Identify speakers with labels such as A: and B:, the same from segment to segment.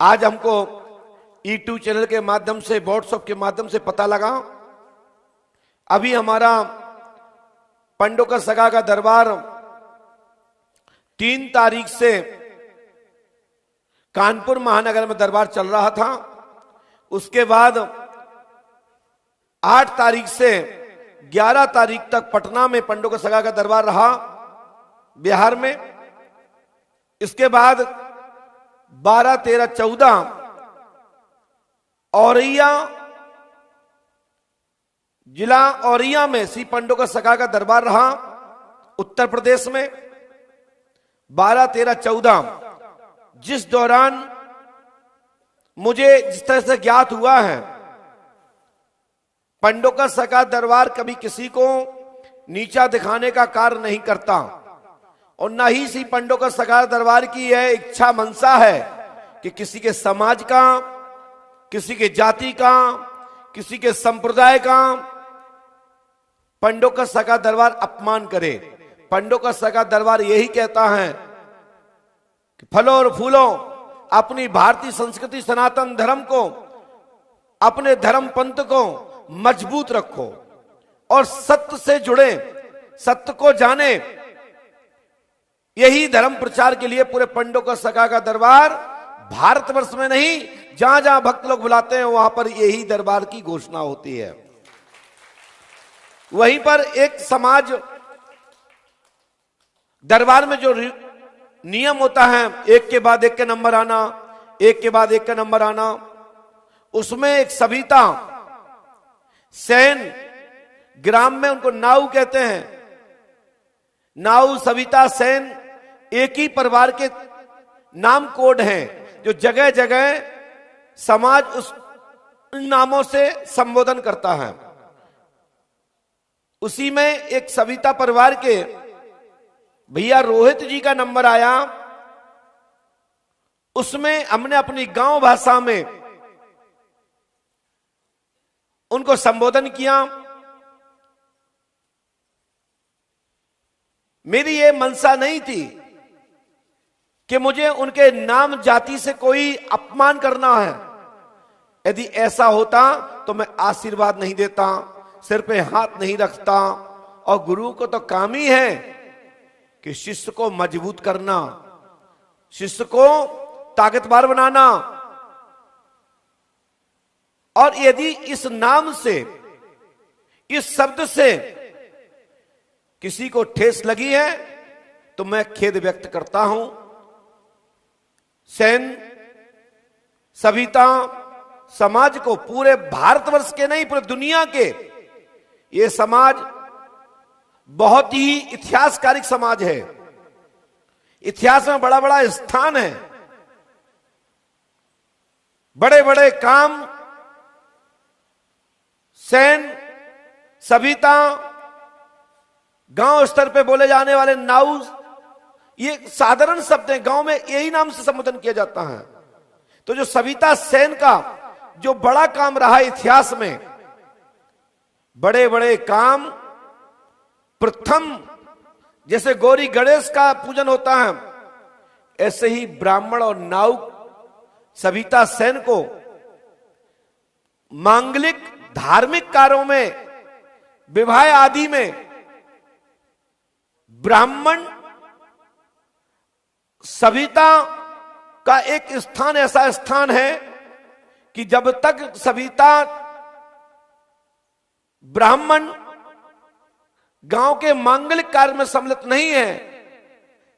A: आज हमको E2 channel के माध्यम से, व्हाट्सएप के माध्यम से पता लगा, अभी हमारा पंडों का सगा का दरबार 3 तारीख से कानपुर महानगर में दरबार चल रहा था। उसके बाद 8 तारीख से 11 तारीख तक पटना में पंडों का सगा का दरबार रहा, बिहार में। इसके बाद 12, 13, 14 औरैया, जिला औरैया में श्री पंडों का सगा का दरबार रहा, उत्तर प्रदेश में। 12, 13, 14 जिस दौरान मुझे जिस तरह से ज्ञात हुआ है, पंडों का सगा दरबार कभी किसी को नीचा दिखाने का कार्य नहीं करता, और न ही श्री पंडों का सगा दरबार की यह इच्छा मनसा है कि किसी के समाज का, किसी के जाति का, किसी के संप्रदाय का पंडों का सगा दरबार अपमान करे। पंडों का सगा दरबार यही कहता है कि फलों और फूलों अपनी भारतीय संस्कृति सनातन धर्म को, अपने धर्म पंथ को मजबूत रखो और सत्य से जुड़े, सत्य को जाने। यही धर्म प्रचार के लिए पूरे पंडों का सगा का दरबार भारतवर्ष में नहीं, जहां जहां भक्त लोग बुलाते हैं वहां पर यही दरबार की घोषणा होती है। वहीं पर एक समाज दरबार में जो नियम होता है, एक के बाद एक के नंबर आना, एक के बाद एक का नंबर आना, उसमें एक सविता सेन, ग्राम में उनको नाऊ कहते हैं, नाऊ, सविता, सेन एक ही परिवार के नाम कोड हैं, जो जगह जगह समाज उस नामों से संबोधन करता है। उसी में एक सविता परिवार के भैया रोहित जी का नंबर आया। उसमें हमने अपनी गांव भाषा में उनको संबोधन किया। मेरी ये मनसा नहीं थी कि मुझे उनके नाम जाति से कोई अपमान करना है। यदि ऐसा होता तो मैं आशीर्वाद नहीं देता, सिर पे हाथ नहीं रखता, और गुरु को तो काम ही है कि शिष्य को मजबूत करना, शिष्य को ताकतवर बनाना। और यदि इस नाम से, इस शब्द से किसी को ठेस लगी है तो मैं खेद व्यक्त करता हूं। सेन, सविता समाज को, पूरे भारतवर्ष के नहीं पूरे दुनिया के, ये समाज बहुत ही इतिहासकारिक समाज है, इतिहास में बड़ा बड़ा स्थान है, बड़े बड़े काम सेन, सविता, गांव स्तर पे बोले जाने वाले नाऊ, ये साधारण शब्द हैं, गांव में यही नाम से संबोधन किया जाता है। तो जो सविता सेन का जो बड़ा काम रहा इतिहास में, बड़े बड़े काम, प्रथम जैसे गौरी गणेश का पूजन होता है, ऐसे ही ब्राह्मण और नाऊ सविता सेन को मांगलिक धार्मिक कार्यों में, विवाह आदि में ब्राह्मण सविता का एक स्थान ऐसा स्थान है कि जब तक सविता ब्राह्मण गांव के मांगलिक कार्य में सम्मिलित नहीं है,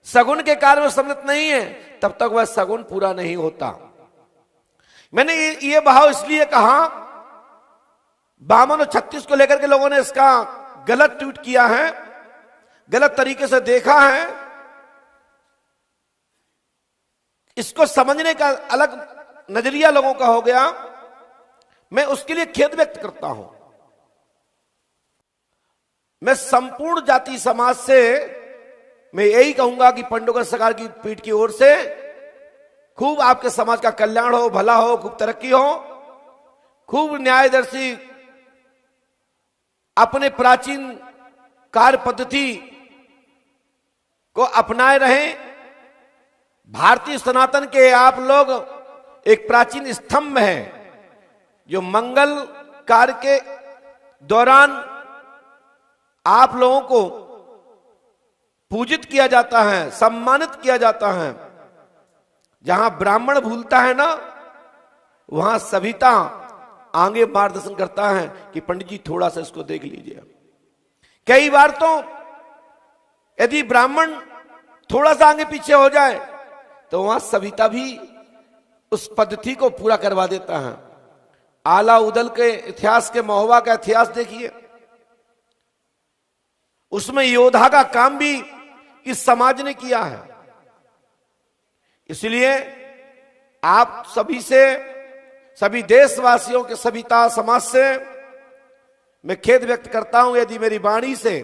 A: सगुन के कार्य में सम्मिलित नहीं है, तब तक वह सगुन पूरा नहीं होता। मैंने ये भाव इसलिए कहा, 52 और 36 को लेकर के लोगों ने इसका गलत ट्वीट किया है, गलत तरीके से देखा है। इसको समझने का अलग नजरिया लोगों का हो गया, मैं उसके लिए खेद व्यक्त करता हूं। मैं संपूर्ण जाति समाज से मैं यही कहूंगा कि पंडों का सगा की पीठ की ओर से खूब आपके समाज का कल्याण हो, भला हो, खूब तरक्की हो, खूब न्यायदर्शी अपने प्राचीन कार्य पद्धति को अपनाए रहें। भारतीय सनातन के आप लोग एक प्राचीन स्तंभ है जो मंगल कार्य के दौरान आप लोगों को पूजित किया जाता है, सम्मानित किया जाता है। जहां ब्राह्मण भूलता है ना, वहां सविता आगे मार्गदर्शन करता है कि पंडित जी थोड़ा सा इसको देख लीजिए। कई बार तो यदि ब्राह्मण थोड़ा सा आगे पीछे हो जाए तो वहां सविता भी उस पद्धति को पूरा करवा देता है। आला उदल के इतिहास के महोबा का इतिहास देखिए, उसमें योद्धा का काम भी इस समाज ने किया है। इसलिए आप सभी से, सभी देशवासियों के सविता समाज से मैं खेद व्यक्त करता हूं यदि मेरी वाणी से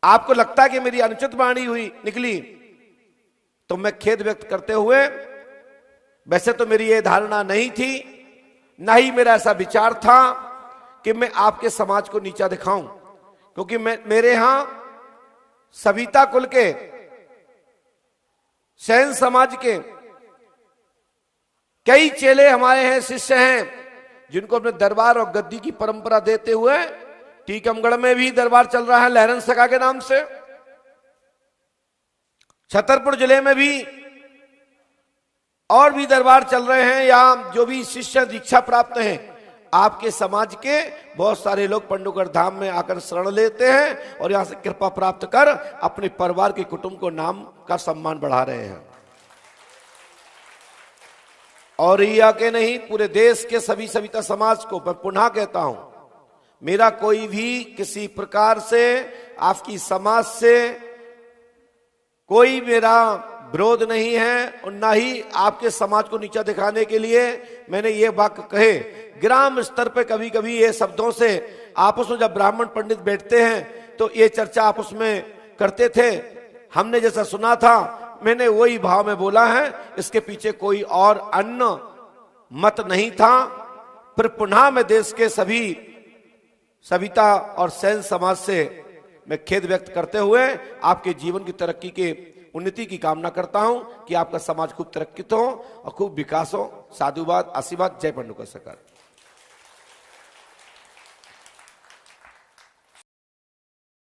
A: आपको लगता है कि मेरी अनुचित वाणी हुई निकली तो मैं खेद व्यक्त करते हुए, वैसे तो मेरी यह धारणा नहीं थी, ना ही मेरा ऐसा विचार था कि मैं आपके समाज को नीचा दिखाऊं, क्योंकि मेरे यहां सविता कुल के, सैन समाज के कई चेले हमारे हैं, शिष्य हैं, जिनको अपने दरबार और गद्दी की परंपरा देते हुए टीकमगढ़ में भी दरबार चल रहा है लहरन सखा के नाम से, छतरपुर जिले में भी और भी दरबार चल रहे हैं, या जो भी शिष्य दीक्षा प्राप्त हैं आपके समाज के बहुत सारे लोग पंडुगढ़ धाम में आकर शरण लेते हैं और यहां से कृपा प्राप्त कर अपने परिवार के कुटुंब को नाम का सम्मान बढ़ा रहे हैं। और ये आके नहीं, पूरे देश के सभी सविता समाज को मैं पुनः कहता हूं, मेरा कोई भी किसी प्रकार से आपकी समाज से कोई मेरा विरोध नहीं है, और ना ही आपके समाज को नीचा दिखाने के लिए मैंने ये वाक्य कहे। ग्राम स्तर पे कभी कभी ये शब्दों से आपस में जब ब्राह्मण पंडित बैठते हैं तो ये चर्चा आपस में करते थे, हमने जैसा सुना था मैंने वही भाव में बोला है, इसके पीछे कोई और अन्य मत नहीं था। फिर पुनः मैं देश के सभी सविता और सैन समाज से मैं खेद व्यक्त करते हुए आपके जीवन की तरक्की के उन्नति की कामना करता हूं कि आपका समाज खूब तरक्की हो और खूब विकास हो। साधुवाद, आशीर्वाद। जय पंडुका सरकार।